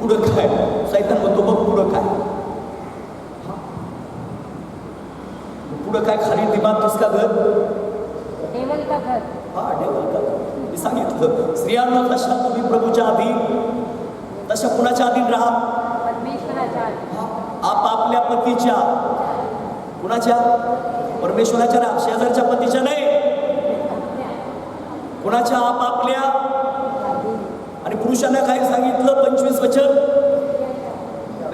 पुढं काय? सैतान म्हणतो बघ पुढं काय. पुढं काय? खाली दिमाग किसका घर? डेवल का घर. हा डेवल का घर. मी सांगितलं स्त्रियांना तशा तुम्ही प्रभूच्या अधीन, तशा कुणाच्या अधीन राहा? परमेश्वराच्या आधी. आपापल्या पतीच्या. कुणाच्या? परमेश्वराच्या ना, शेजारच्या पतीच्या नाही. कुणाच्या? आपापल्या. आणि पुरुषांना काय सांगितलं? 25 वचन.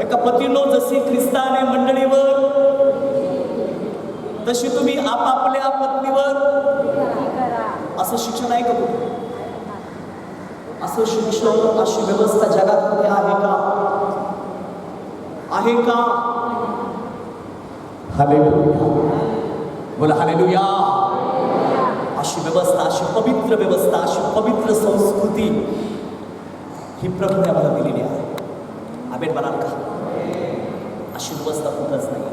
एका पतीनो जशी ख्रिस्ताने मंडळीवर तशी तुम्ही आपापल्या पत्नीवर. असं शिक्षण आहे का कुठे? असं शिक्षण, अशी व्यवस्था जगात कुठे आहे का? आहे का? हालेलुया. बोला हालेलुया. अशी व्यवस्था, अशी पवित्र व्यवस्था, अशी पवित्र संस्कृती ही प्रभूने आम्हाला दिलेली आहे. आमेन म्हणाल का? अशी व्यवस्था कुठंच नाही.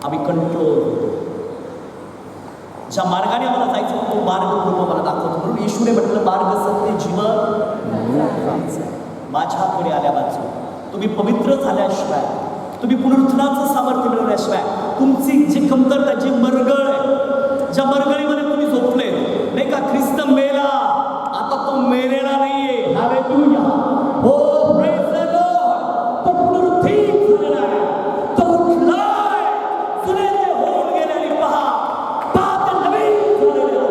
आम्ही कंट्रोल होतो. ज्या मार्गाने आम्हाला जायचं तो मार्ग प्रभू मला दाखवतो. म्हणून येशूने म्हटलं मार्ग सत्य जीवन माझ्याकडे आल्या वाचू. तुम्ही पवित्र झाल्याशिवाय, तुम्ही पुनरुत्थानाचं सामर्थ्य मिळवल्याशिवाय, तुमची जी कमतरता, जी मरगळ आहे, ज्या मरगळीमध्ये तुम्ही झोपले नाही का, ख्रिस्त मेला, आता तो मेलेला नाहीये. हालेलुया. हो प्रेज द लॉर्ड. तो पुनरुत्थित झालेला आहे, तो उठलाय. जुने जे होऊन गेलेले पहा, पाप नवीन झालेले.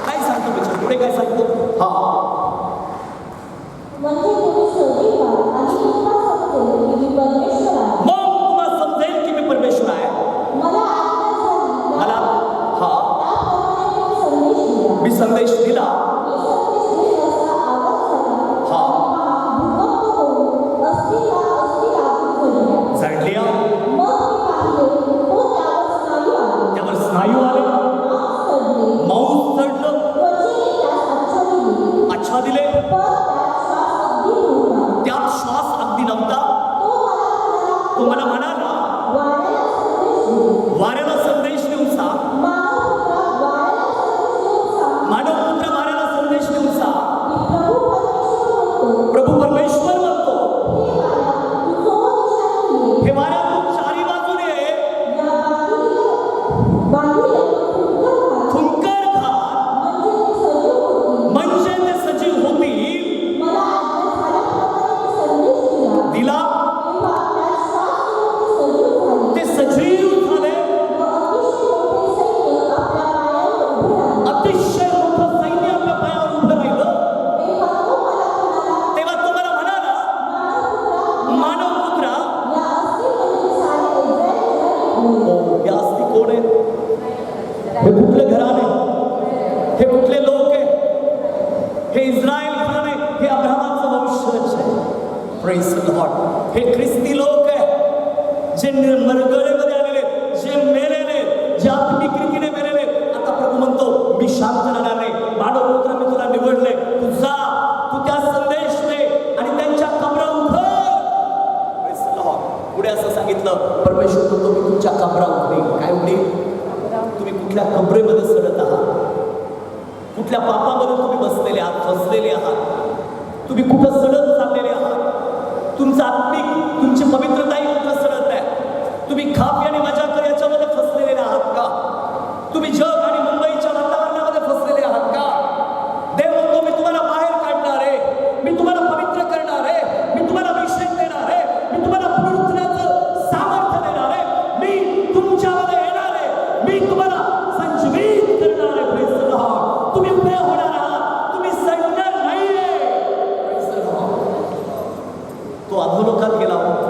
काय सांगतो त्याच्या पुढे? काय सांगतो? हा म्हणजे तुम्ही शोधित व्हा आणि तुम्हाला समजेल की मी परमेश्वर आहे. मग तुम्हाला समजेल की मी परमेश्वर आहे. मला मी संदेश दिला. जडल्या त्यावर स्नायू आले, मांस चढलं, अच्छा दिले, त्यात श्वास अगदी नव्हता. तो मला म्हणाला वाऱ्याला संदेश देऊन सांग, मानवपुत्र वाऱ्याला संदेश देऊन सांग. प्रभू परमेश्वर म्हणतो हे वाऱ्या तू चारी बाजूने फुंकर खा, म्हणजे ते सजीव होतील. दिला ते सजीव झाले. अतिशय मोठं सैन्य आपल्या पायावर उभं राहिलं. तेव्हा तुम्हाला म्हणाला मानवपुत्रा, हे अस्ति कोण आहे? हे कुठलं घराणे? हे कुठले लोक आहे? हे इस्रायल घराणे, हे अब्राहमाचं वंशज आहे. Praise the Lord. हे ख्रिस्ती लोक आहे, जे मरगळेमध्ये आलेले, जे मेलेले, जे आत्मिक रीतीने मेलेले. आता प्रभू म्हणतो मी शांत राहणार नाही. मानवपुत्र मी तुला निवडले, तू जा, तू त्या संदेश दे आणि त्यांच्या कबरा उघड. Praise the Lord. पुढे असं सांगितलं परमेश्वर म्हणतो मी तुमच्या कबरा उघडेल. काय उघडेल? तुम्ही कुठल्या कबरेमध्ये सडत आहात, कुठल्या पापामध्ये तुम्ही बसलेले आहात, फसलेले आहात, तुम्ही कुठं सडत चाललेले आहात, तुमचं आत्मिक, तुमची पवित्रताही कुठं सडत आहे. तुम्ही खाप आणि मजा कर याच्यामध्ये फसलेले आहात का? तुम्ही जग आणि मुंबईच्या वातावरणामध्ये फसलेले आहात का? देव म्हणतो मी तुम्हाला बाहेर काढणार आहे, मी तुम्हाला पवित्र करणार आहे, मी तुम्हाला अभिषेक देणार आहे, मी तुम्हाला पुनरुत्थानाचं सामर्थ्य देणार आहे, मी तुमच्यामध्ये येणार आहे, मी तुम्हाला संजीवित करणार आहे. Praise the Lord. तुम्ही उभे होणार आहात, तुम्ही सडणार नाहीये. Praise the Lord. तो अधोलोकात गेला होता.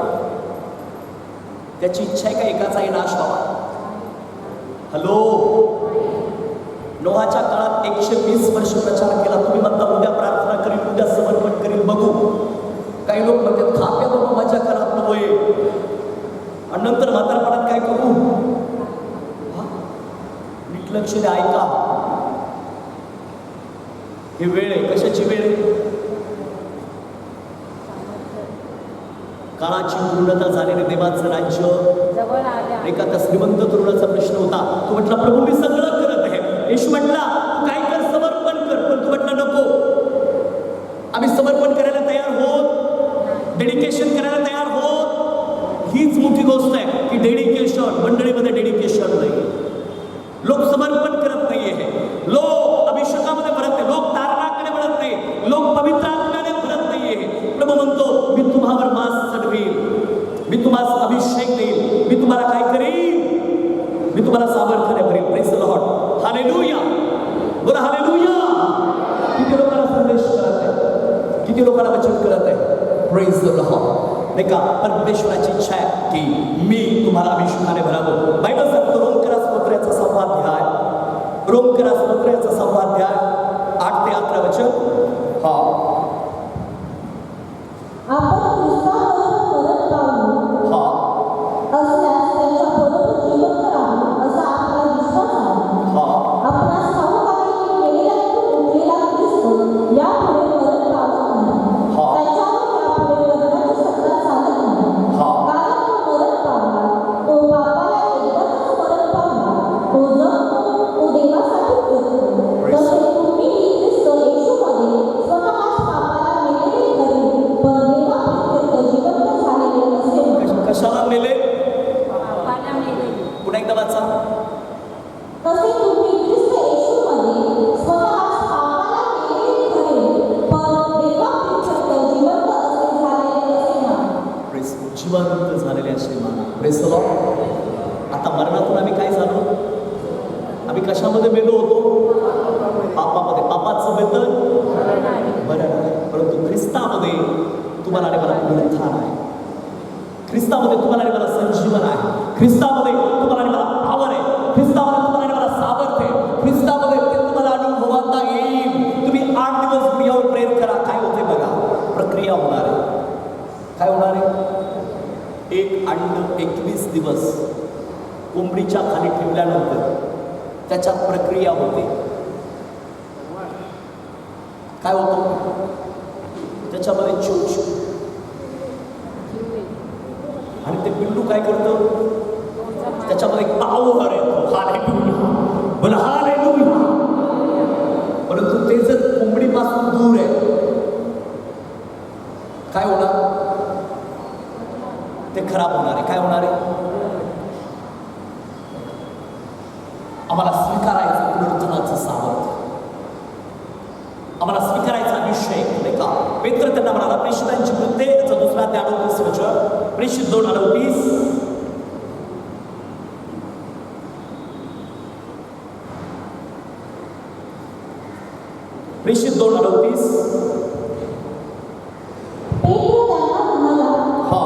त्याची इच्छा आहे का एकाचाही नाश व्हावा? हॅलो. नोहाच्या काळात 120 वर्ष प्रचार केला. तुम्ही म्हणता उद्या प्रार्थना करील, उद्या समर्पण करील, बघू. काही लोक म्हणतात खाप्या बाबा मजा करा होय, आणि नंतर म्हातारपणात काय करू? नीट लक्ष द्या, ऐका. ही वेळ आहे. कशाची वेळ आहे? काळाची पूर्णता झालेले देवाचं राज्य जवळ आल्या. एका त्या श्रीमंत तरुणाचा प्रश्न होता. तो म्हटला प्रभू मी सगळं करत आहे. येशू म्हटला तू काय कर, समर्पण कर. पण तू म्हटला नको, आम्ही समर्पण करायला तयार डेडिकेशन करायला तयार होत, हीच मोठी गोष्ट आहे की डेडिकेशन. मंडळीमध्ये डेडिकेशन नाही, लोक समर्पण करत नाहीये, लोक अभिषेकामध्ये भरत नाही, लोक तारणाकडे भरत नाही, लोक पवित्र आत्म्याने भरत नाहीये. प्रभू म्हणतो मी तुम्हावर मास चढवील, मी तुम्हाला अभिषेक देईल, मी तुम्हाला काय करीन, मी तुम्हाला सामर्थ्याने भरील. प्रेज द लॉर्ड, हालेलुया, बोला हालेलुया. किती लोकांना संदेश करत आहे, किती लोकांना वचन करत आहे. Praise the Lord. नाही का, परमेश्वराची इच्छा आहे की मी तुम्हाला अभिषेकाने भरावं. बायबल सांगतो रोमकरा स्तोत्राचा 6वा अध्याय, रोमकरा स्तोत्राचा 6वा अध्याय 8 ते 11 वचन. हा, आपण ख्रिस्ताबरोबर परत पावलो हा, असल्यास त्याच्याबरोबर जिवंत राहू असा आपला विश्वास आहे. हा. आपणास ठाऊक आहे की मेलेल्यातून उठलेला ख्रिस्त यापुढे परत पावत नाही. हा. त्याच्यावर यापुढे मरणाची सत्ता चालत नाही. हा. कारण तो परत पावला, तो पापाला एकदाच परत पावला, तो जगतो, तो देवासाठी जगतो. तसे तुम्हीही ख्रिस्त येशूमध्ये स्वतःच पापाला मेलेले खरे, पण देवाप्रित्यर्थ जिवंत झालेले असे म्हणा. कशाला मेले? पापाला मेलेली. पुन्हा एकदा वाचा. तसे तुम्ही ख्रिस्त येशूमध्ये स्वतःच पापाला मेलेले खरे, पण देवाप्रित्यर्थ जिवंत असे झालेले असे म्हणा. प्रेस जिवंत झालेले असे माना. Press the Lord. आता मरणातून आम्ही काय झालो? आम्ही कशामध्ये मेलो होतो? पापामध्ये. पापाचं वेतन मरण आहे, परंतु ख्रिस्तामध्ये तुम्हाला आणि मला पुनरुत्थान आहे, ख्रिस्तामध्ये तुम्हाला आणि मला संजीवन आहे, ख्रिस्तामध्ये तुम्हाला आणि मला पावर आहे, ख्रिस्तामध्ये तुम्हाला आणि मला सामर्थ्य आहे, ख्रिस्तामध्ये ते तुम्हाला अनुभवता येईल. तुम्ही 8 दिवस प्रियावर प्रेर करा, काय होते बघा, प्रक्रिया होणार आहे. काय होणार आहे? एक अंड 21 दिवस कोंबडीच्या खाली ठेवल्यानंतर त्याच्यात प्रक्रिया होते. काय होतं? त्याच्यामध्ये चोच आणि ते पिल्लू काय करतं? त्याच्यामध्ये एक पावर येतो. हालेलुया, बोला हालेलुया. परंतु ते जर कोंबडीपासून दूर आहे, काय होणार? ते खराब होणार आहे. काय होणार आहे? आम्हाला स्वीकारायचं पुनरुत्थानाचं सामर्थ्य, आम्हाला स्वीकारायचा अभिषेक. नाही का, पेत्र त्यांना म्हणाला, प्रेषितांची कृत्ये याचा 2 अध्याय 38 वचन, प्रेषित 2:38. प्रेषित 2:38. पेत्र त्यांना म्हणाला, हा.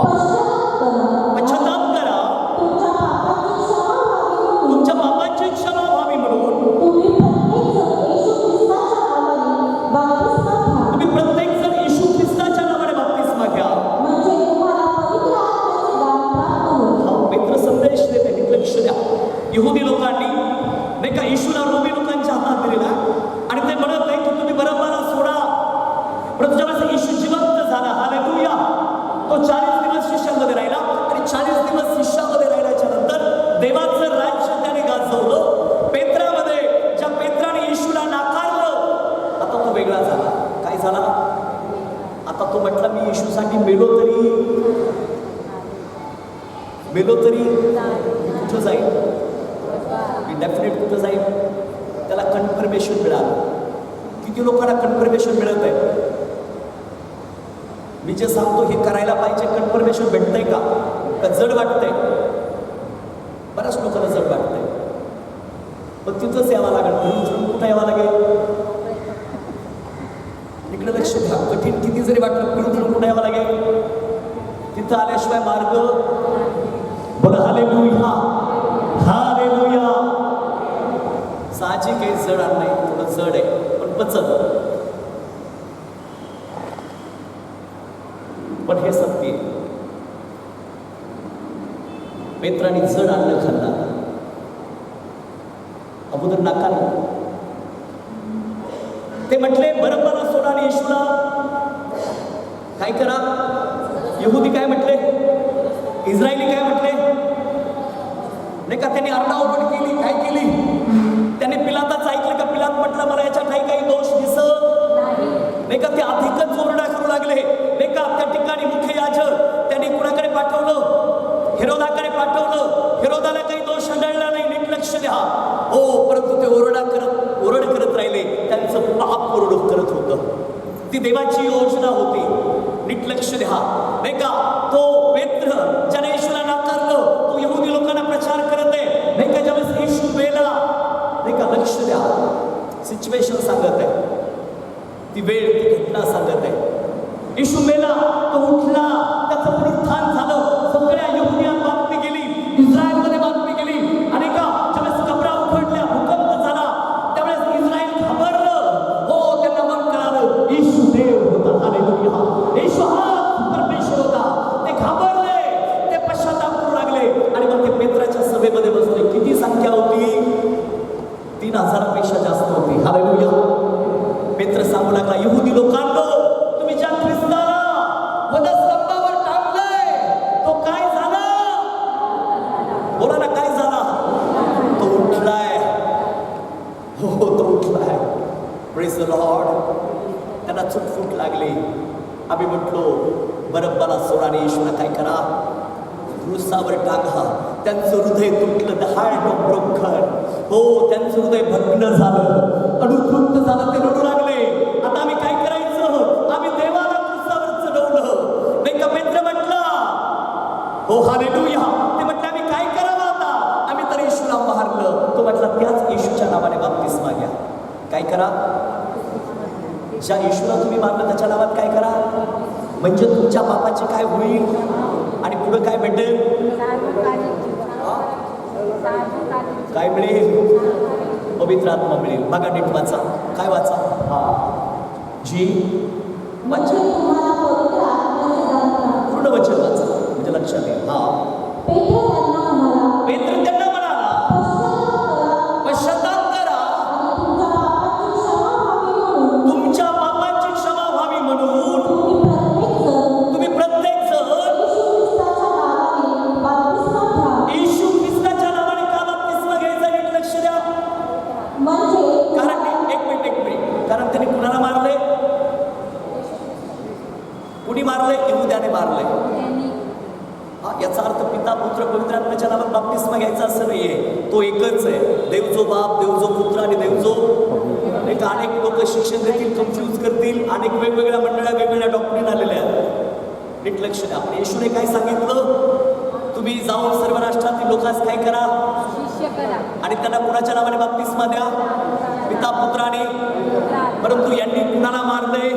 पश्चाताप करा, पश्चाताप करा, तुमच्या पापाची क्षमा व्हावी म्हणून तुम्ही प्रत्येक जण येशू ख्रिस्ताच्या नावाने बाप्तिस्मा घ्या. म्हणजे तुम्हाला पवित्र आत्म्याचे दान प्राप्त होईल. हा पेत्र संदेश देते. नीट लक्ष द्या. यहुदी लोकांनी नाही का येशूला रोमी लोकांच्या हातात दिलेला आणि ते म्हणत आहे की तुम्ही बरब्बाला सोडा. परंतु ज्यावेळेस येशू जिवंत झाला, हालेलुया, तो 40 दिवस शिष्यामध्ये राहिला आणि 40 दिवस शिष्यामध्ये राहिल्याच्या नंतर देवाचं राज्य त्याने गाजवलं. पेत्रामध्ये ज्या पेत्राने येशूला नाकारलं, आता तो वेगळा झाला. काय झाला? आता तो म्हटला मी येशूसाठी मेलो तरी कुठं जाईल? मी डेफिनेट कुठं जाईल? त्याला कन्फर्मेशन मिळालं. किती लोकांना कन्फर्मेशन मिळत आहे? मी जे सांगतो हे करायला पाहिजे, कन्फर्मेशन भेटतंय का? जड वाटतंय? बऱ्याच लोकांना जड वाटतंय, पण तिथंच यावं लागेल. कुठं यावं लागेल? इकडे लक्ष घ्या. कठीण किती जरी वाटलं, फिरून कुठं यावं लागेल? तिथं आल्याशिवाय मार्ग. बोला हालेलुया, हालेलुया. साहजिक आहे, जड नाही, थोडं जड आहे, पण पचत. पण हे सत्य आहे. पेत्राने जड अन्न खाल्लं, अगोदर नाकारलं. ते म्हटले बरब्बाला सोडा आणि येशूला काय करा. यहुदी काय म्हटले? इस्रायली काय म्हटले? नाही का, त्यांनी आरडाओरड केली. काय केली? त्याने पिलाताच ऐकलं का? पिलात म्हटलं मला याच्या काही दोष दिसत नाही का? ते अधिकच ओरडा करू लागले. नाही का, त्या ठिकाणी मुख्य ते ओरड करत राहिले, त्यांचं पाप ओरड करत होतं. ती देवाची योजना होती. नीट लक्ष द्या, नाही का? तो पेत्र ज्याने येशूला नाकारलं, तो यहुदी लोकांना प्रचार करत आहे, नाही का? ज्यावेळेस येशू मेला, नाही का? लक्ष द्या, सिच्युएशन सांगत आहे, ती वेळ, ती घटना सांगत आहे. येशू मेला, तो उठला, त्याचं पुनरुत्थान झालं. सगळ्या यहुदियात बातमी गेली, इस्रायलमध्ये बातमी गेली. आणि का ज्यावेळेस कबरा उघडल्या, भूकंप झाला, त्यावेळेस इस्रायल घाबरलं. हो, त्यांना मग कळालं येशू देव होता. हालेलुया, येशू हा परमेश्वर होता. ते घाबरले, ते पश्चाताप करू लागले. आणि मग ते पेत्राच्या सभेमध्ये बसले. किती संख्या होती? 3000पेक्षा जास्त होती. हालेलुया. पेत्र सांगू लागला, यहुदी लोकांनो, तुम्ही ज्या ख्रिस्ताला वधस्तंभावर टांगलंय, तो काय झाला? बोला ना, काय झाला? तो उठलाय. हो, तो उठलाय. Praise the Lord. त्यांना चुटफुट लागली. आम्ही म्हटलो, बरब्बाला सोडा आणि येशूला काय करा? क्रूसावर टांगा. त्यांचं हृदय तुटलं. The heart of broken. हो, त्यांचं हृदय भग्न झालं, अडुतृप्त झालं. ते रडू लागले. आता आम्ही काय करायचं? आम्ही देवाला क्रूसावर चढवलं, नाही का? पेत्र म्हटला, हो हालेलुया. ते म्हटलं, आम्ही काय करावं आता? आम्ही तर येशूला मारलं. तो म्हटला, त्याच येशूच्या नावाने बाप्तिस्मा घ्या. काय करा? ज्या येशूला तुम्ही मारलं त्याच्या नावात काय करा? म्हणजे तुमच्या पापाचे काय होईल आणि पुढे काय भेटेल? काय मिळेल? पवित्र आत्मा मिळेल. बघा, नीट वाचा. काय वाचा? जी म्हणजे तुम्हाला पवित्र आत्म्याचे दान प्राप्त. पूर्ण वचन वाचा, म्हणजे लक्षात येईल. पेत्र त्यांना म्हणाला, पश्चाताप करा, तुमच्या पापांची क्षमा व्हावी म्हणून तुम्ही प्रत्येक जण येशू ख्रिस्ताच्या नावाने का बाप्तिस्मा घ्यायचा? नीट लक्ष द्या. कारण एक मिनिट, कारण त्यांनी कुणाला मारले? कुणी मारले? यहुद्याने मारले. याचा अर्थ पिता, पुत्र, पवित्र आत्म्याच्या नावात बाप्तिस्मा घ्यायचा असं नाहीये. तो एकच आहे. देव जो बाप, देव जो पुत्र आणि देव जो, नाही का? अनेक लोक शिक्षण देतील, कन्फ्यूज करतील. अनेक वेगवेगळ्या मंडळ्या, वेगवेगळ्या डॉक्टरीन आलेल्या आहेत. नीट लक्ष द्या. आपण येशूने काय सांगितलं? तुम्ही जाऊन सर्व राष्ट्रातील लोकांस काय करा? शिष्य करा. आणि त्यांना कुणाच्या नावाने बाप्तिस्मा द्या? पिता, पुत्र आणि. परंतु यांनी कुणाला मारले?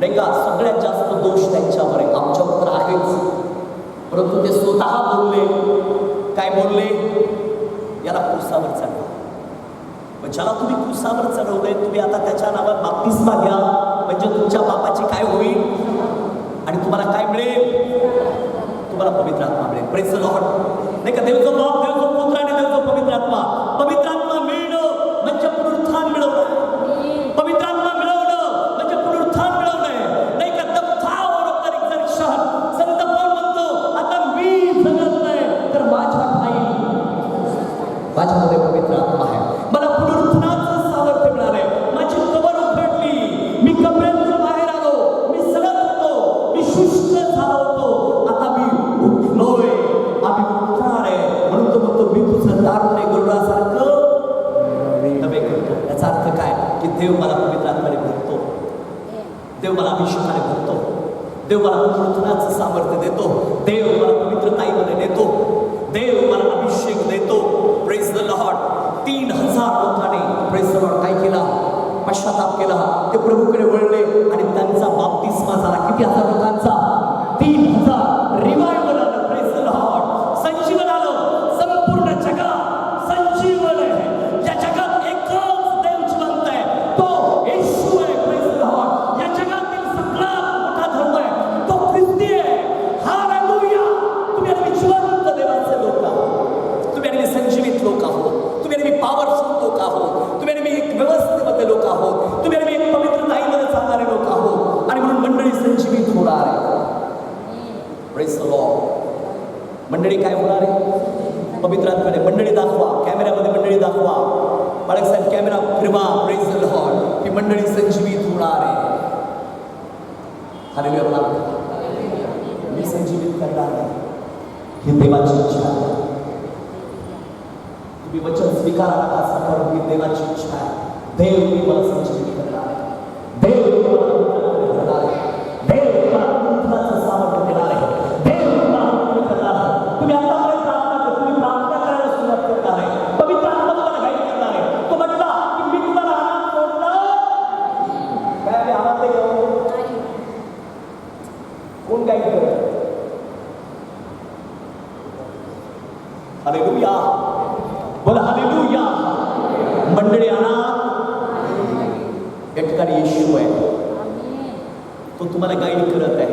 नाही का? सगळ्यात जास्त दोष त्यांच्यावर आहे. आमच्यावर तर आहेच, परंतु ते स्वतः बोलले. काय बोलले? याला क्रूसावर चढवा. मग ज्याला तुम्ही क्रूसावर चढवलंय, तुम्ही आता त्याच्या नावात बाप्तिस्मा घ्या, म्हणजे तुमच्या पापाची काय होईल आणि तुम्हाला काय मिळेल? तुम्हाला पवित्र आत्मा मिळेल. Praise the Lord. नाही का? देवचा बाप, देवचा पुत्र आणि देवचा पवित्र आत्मा. पवित्र आत्मा मिळणं म्हणजे पुनरुत्थान मिळवणं. पवित्र आत्मा मिळवणं म्हणजे पुनरुत्थान मिळवणं, नाही का? The power of the resurrection. संत पौल म्हणतो, आता मी जगत नाही, तर माझ्या ठाई माझ्यामध्ये पवित्र आत्मा आहे. मला पुनरुत्थानाचं सामर्थ्य मिळालंय. माझी कबर उघडली, मी कबरेतून बाहेर आलो, मी सडक होतो, मी शुष्क झालो होतो, आता मी उठलोय, आम्ही उठणार आहे. म्हणून तो म्हणतो, मी तुझं तारुण्य गरुडासारखं नवे करतो. याचा अर्थ काय? की देव मला पवित्र आत्म्याने भरतो, देव मला अभिषेकाने भरतो, देव मला पुनरुत्थानाचं सामर्थ्य देतो, देव मला पवित्रताईमध्ये नेतो, देव मला अभिषेक देतो. Praise the Lord. 3000 लोकांनी प्रेज द लॉर्ड काय केला? पश्चाताप केला. ते प्रभूकडे वळले आणि त्यांचा बाप्तिस्मा झाला. किती हजार लोकांचा? 3000. रिवायवल आलं. Praise the Lord. संजीवन आलं. संपूर्ण जगात संजीवन आहे. या जगात एकच देव जिवंत आहे, तो येशू आहे. Praise the Lord. या जगातील सगळ्यात मोठा धर्म आहे, तो ख्रिस्ती आहे. हालेलुया. तुम्ही आणि जिवंत देवाचे लोक आहोत. तुम्ही आणि संजीवित लोक आहोत. तुम्ही आणि पॉवरफुल लोक आहोत. तुम्ही आणि एक व्यवस्थेमध्ये लोक आहोत. तुम्ही आणि एक पवित्रताईमध्ये चालणारे लोक आहोत. आणि म्हणून मंडळी संजीवित होणार आहे. Praise the Lord. मंडळी काय होणार आहे? पवित्र आत्म्याने. मंडळी दाखवा, कॅमेऱ्यामध्ये मंडळी दाखवा. बाळक साहेब कॅमेरा फिरवा. Praise the Lord. ही मंडळी संजीवित होणार आहे. हालेलुया. मला मी संजीवित करणार आहे, ही देवाची इच्छा आहे. तुम्ही वचन स्वीकारा का सकाळ ही देवाची इच्छा आहे. देव तुम्हाला संजीवित करणार आहे. देव तुम्हाला मुक्तपणे करणार आहे. देव तुम्हाला मुक्ताचं सामर्थ्य देणार आहे. देव तुम्हाला मुक्त करणार आहे. तुम्ही आतापर्यंत प्रार्थना करता, तुम्ही प्रार्थना करायला सुरुवात करणार आहे. पवित्र आत्मा तुम्हाला गाईड करणार आहे. तो म्हटला की मी तुम्हाला आनंद सोडणार काय आम्ही आनंद घेऊ. कोण गाईड करत. हालेलुया बोला हालेलुया. मंडळी अनाथ या ठिकाणी येशू आहे. तो तुम्हाला गाईड करत आहे.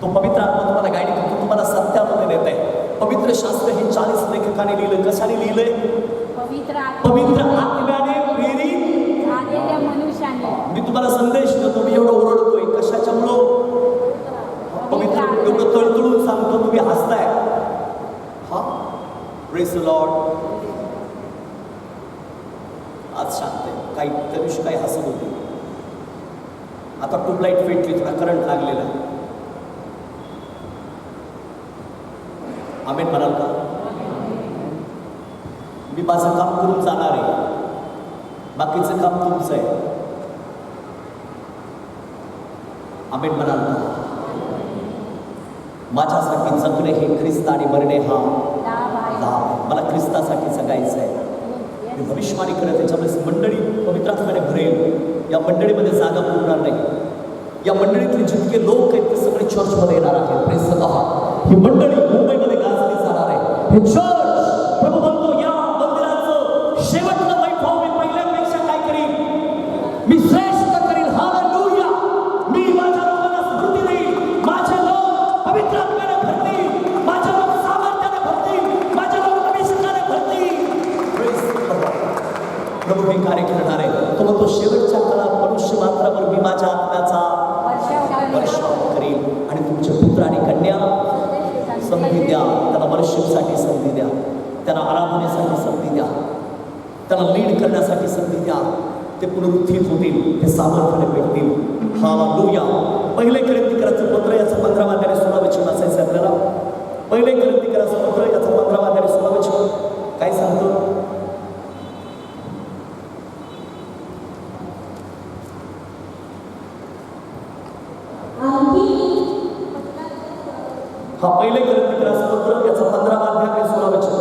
तो पवित्र आत्मा तुम्हाला गाईड करतो, तुम्हाला सत्यामध्ये नेत आहे. पवित्र शास्त्र हे 40 लेखकाने लिहिलं. कशाने लिहिलंय. पवित्र आत्म्याने प्रेरित झालेल्या मनुष्याने. मी तुम्हाला संदेश देतो. मी एवढं ओरडतोय कशाच्यामुळं. पवित्र एवढं तळतळून सांगतो, तुम्ही हसताय. हा प्रेज द लॉर्ड. आज शांत आहे. काही त्या दिवशी काही हसत होते. आता ट्यूबलाईट पेटली, थोडा करंट लागलेला आहे. आमेन म्हणाल का. मी माझं काम करून जाणार आहे. बाकीचं काम तुमचं आहे. आमेन म्हणाल का. माझ्यासाठी जगणे हे ख्रिस्त आणि मरणे हा लाभ. मला ख्रिस्तासाठी जगायचं आहे. मी भविष्यवाणी करत त्याच्यामुळे मंडळी पवित्र आत्म्याने भरेल. या मंडळीमध्ये जागा पुरणार नाही. या मंडळीतले जितके लोक आहेत ते सगळे चर्चमध्ये येणार आहेत. Praise the Lord. ही मंडळी मुंबईमध्ये गाजली जाणार आहे. हे चर्च प्रभू म्हणतो या मंदिराचं शेवटचं वैभव मी पहिल्यापेक्षा काय करीन. मी श्रेष्ठ करीन. हालेलुया. मी माझ्या लोकांना स्मृती देईन. माझे लोक पवित्र आत्म्याने भरतील. माझे लोक सामर्थ्याने भरतील. माझे लोक अभिषेकाने भरतील. प्रभू हे कार्य करणार आहे. तो म्हणतो शेवटच्या काळात मनुष्य मात्रावर मी माझ्या आत्म्याचा वर्षाव करीन. आणि तुमचे पुत्र आणि कन्या संधी द्या. त्यांना वर्शिपसाठी संधी द्या. त्यांना आराधनेसाठी संधी द्या. त्यांना लीड करण्यासाठी संधी द्या. ते पुनरुत्थित होतील. ते सामर्थ्याने भेटतील. हालेलुया. पहिले कोरिन्थिकराचं पत्र याचं 15 अध्याय 16 वचन वाचायचं आपल्याला. पहिले कोरिन्थिकराचं पत्र याचं 15 अध्याय 16 वचन काय सांगतो. हा पहिले कोरिन्थिकराचं पत्र याचं 15 अध्याय 16 वचन.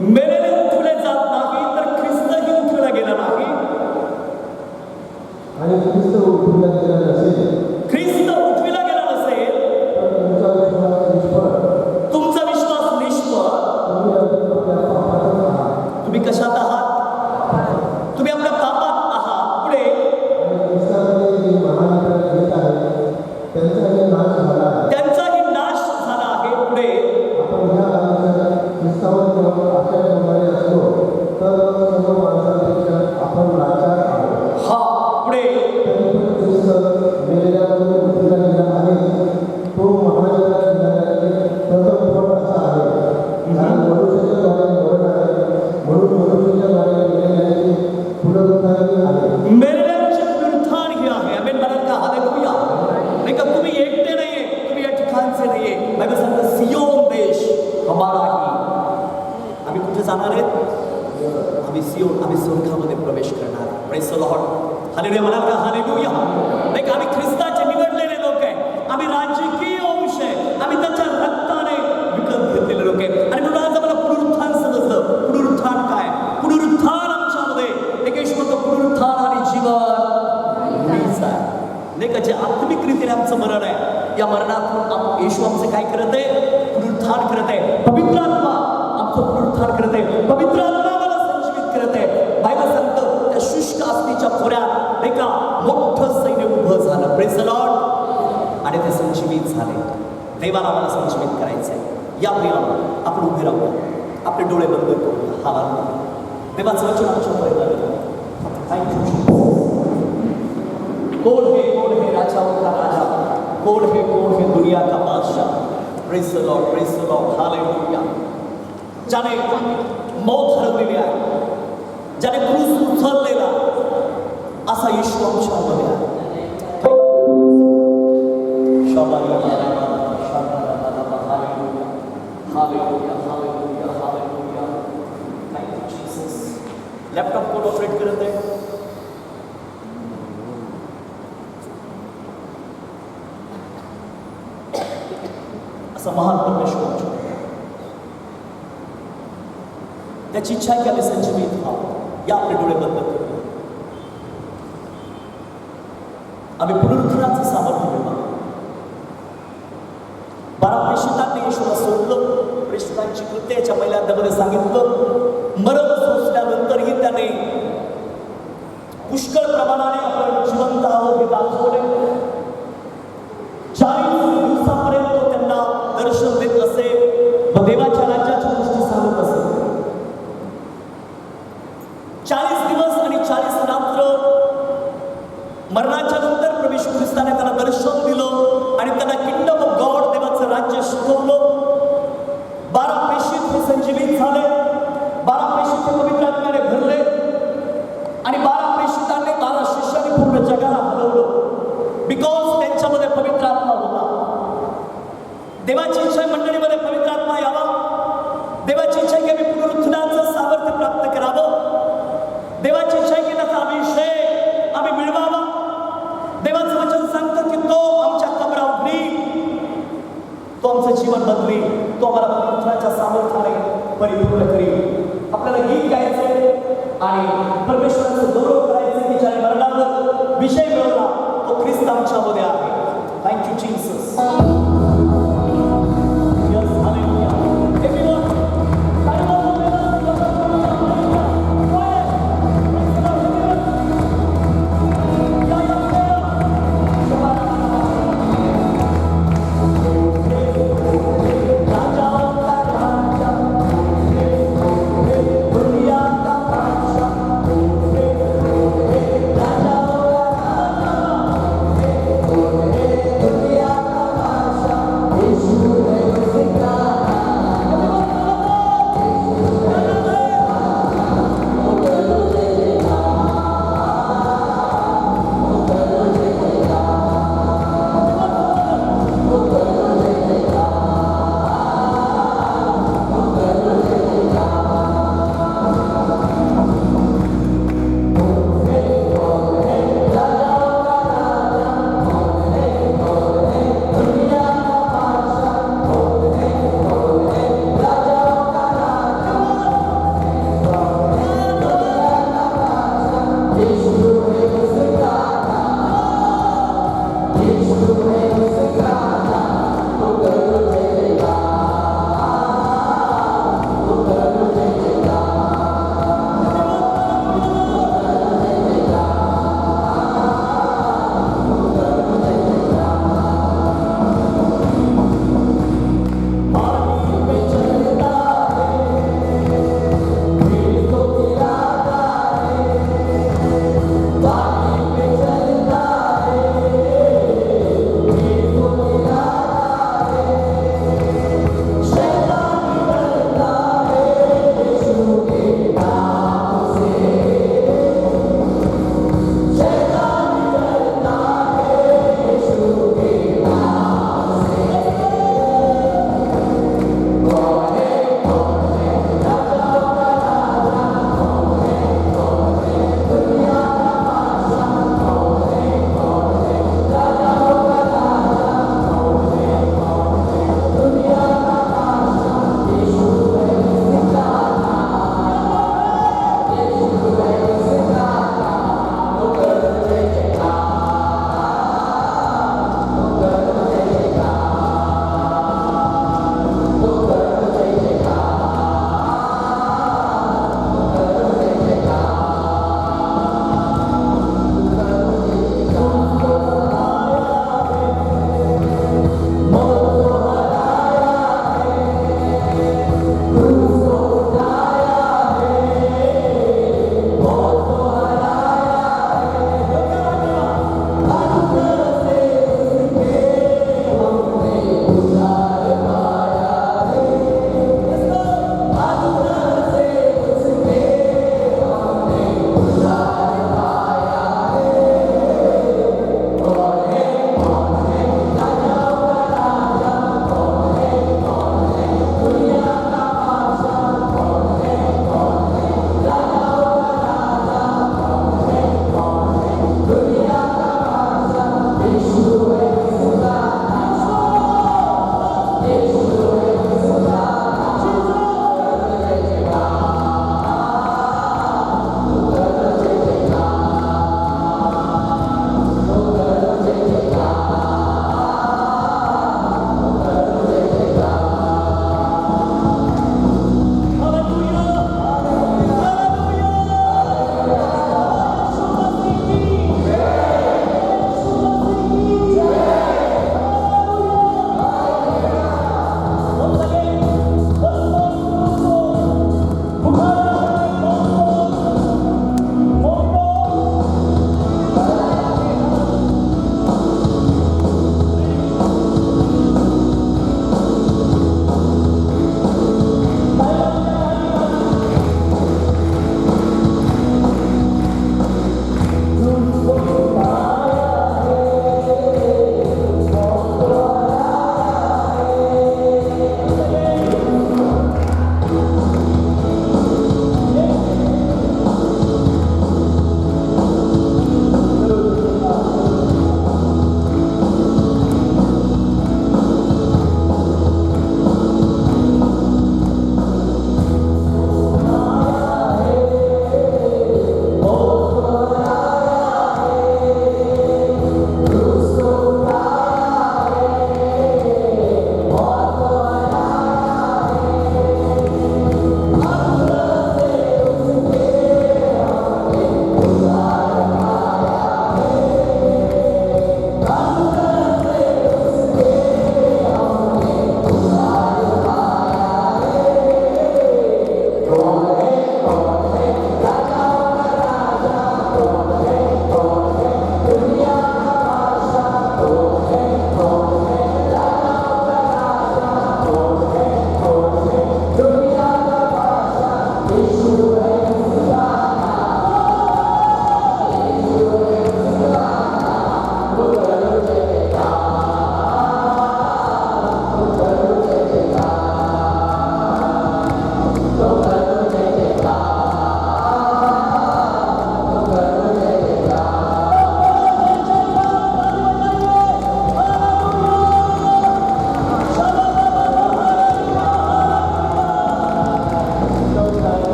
मेलेले उठवले जात नाही तर ख्रिस्तही उठवला गेला नाही. आणि ख्रिस्त उठविला गेला नसेल. ख्रिस्त उठविला गेला नसेल तुमचा विश्वास निष्फळ. तुम्ही कशात आहात. तुम्ही आपल्या पापात आहात. पुढे त्यांचाही नाश झाला आहे. पुढे हा पुढे मेलेल्यांचे पुनरुत्थान हे आहे. आमेन म्हणाल का. हालेलुया. नाही का तुम्ही एकटे नाहीये. तुम्ही या ठिकाणचे नाहीये. बायबल सांगतं सियोन देश हमारा ही. आम्ही कुठे जाणार आहेत. आम्ही स्वर्गामध्ये प्रवेश करणार. Praise the Lord. हालेलुया म्हणाल का. हालेलुया. नाही का आम्ही ख्रिस्ताचे निवडलेले लोक आहे. आम्ही राजकीय वंश आहे. आम्ही त्याच्या रक्ताने विकत घेतलेले लोक आहे. आणि म्हणून आज आम्हाला पुनरुत्थान समजलं. पुनरुत्थान काय. पुनरुत्थान आमच्यामध्ये एक म्हणतो पुनरुत्थान आणि जीवन मीच आहे. नाही का जे आत्मिकरीतीने आमचं मरण आहे. या मरणातून येशू आमचं काय करत आहे. पुनरुत्थान करत आहे. पवित्र आत्मा आमचं पुनरुत्थान करत आहे. पवित्र आत्मा आम्हाला संजीवित करत आहे. बायबल सांगतं त्या शुष्क अस्थिच्या खोऱ्यात नाही का मोठं सैन्य उभं झालं. Praise the Lord. आणि ते संजीवित झाले. देवाला आम्हाला संजीवित करायचं आहे. या प्रियाला आपण उभे राहूया. आपले डोळे बंद करूया. हा देवाचं वचन आमच्या कौन है राजाओं का राजा. कौन है दुनिया का बादशाह. Praise the Lord. Praise the Lord. Hallelujah. ज्याने मौत हरवलेली आहे. ज्याने क्रूस उचललेला असा येशू आमच्यामध्ये आहे. Hallelujah hallelujah hallelujah. Thank you Jesus. Laptop कोण ऑपरेट करत आहे? असा महान परमेश्वर आमच्या. त्याची इच्छा आहे की आम्ही संजीवित व्हावं. या आपले डोळे बंद करू. आम्ही पुनरुत्थानाचं सामर्थ्य मिळवा. 12 प्रेषितांनी येशूला सोडलं. प्रेषितांची कृत्य याच्या पहिल्या अध्यायामध्ये सांगितलं. मरण सोसल्यानंतरही त्याने पुष्कळ प्रमाणाने आपण जिवंत आहोत हे दाखवले. 40 दिवसापर्यंत तो त्यांना दर्शन देत असे व देवाच्या राज्याच्या गोष्टी सांगत असे. 40 दिवस आणि 40 रात्र मरणाच्या नंतर प्रभू येशू ख्रिस्ताने त्याला दर्शन दिलं आणि त्याला किंगडम ऑफ गॉड देवाचं राज्य शिकवलं. 12 प्रेषित हे संजीवित झाले. 12 प्रेषित हे पवित्र आत्म्याने भरले आणि 12 प्रेषितांनी 12 शिष्यांनी पूर्ण जगाला हलवलं. बिकॉज त्यांच्यामध्ये पवित्र आत्मा होता. देवाची इच्छा मंडळीमध्ये पवित्र आत्मा यावा. देवाची इच्छा की आम्ही पुनरुत्थानाचं सामर्थ्य प्राप्त करावं. देवाची इच्छा की त्याचा अभिषेक आम्ही मिळवावा. देवाचं वचन सांगतं की तो आमच्या कबरा उघडी, तो आमचं जीवन बदली, तो आम्हाला पुनरुत्थानाच्या सामर्थ्याने परिपूर्ण करील. आपल्याला गीत गायचं आणि परमेश्वराचं गौरव करायचं की ज्याने मरणावर विजय मिळवला तो ख्रिस्त आमच्यामध्ये आहे. Thank you Jesus. Yes, hallelujah. Everyone, दुनिया का बादशाह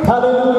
हालेलुया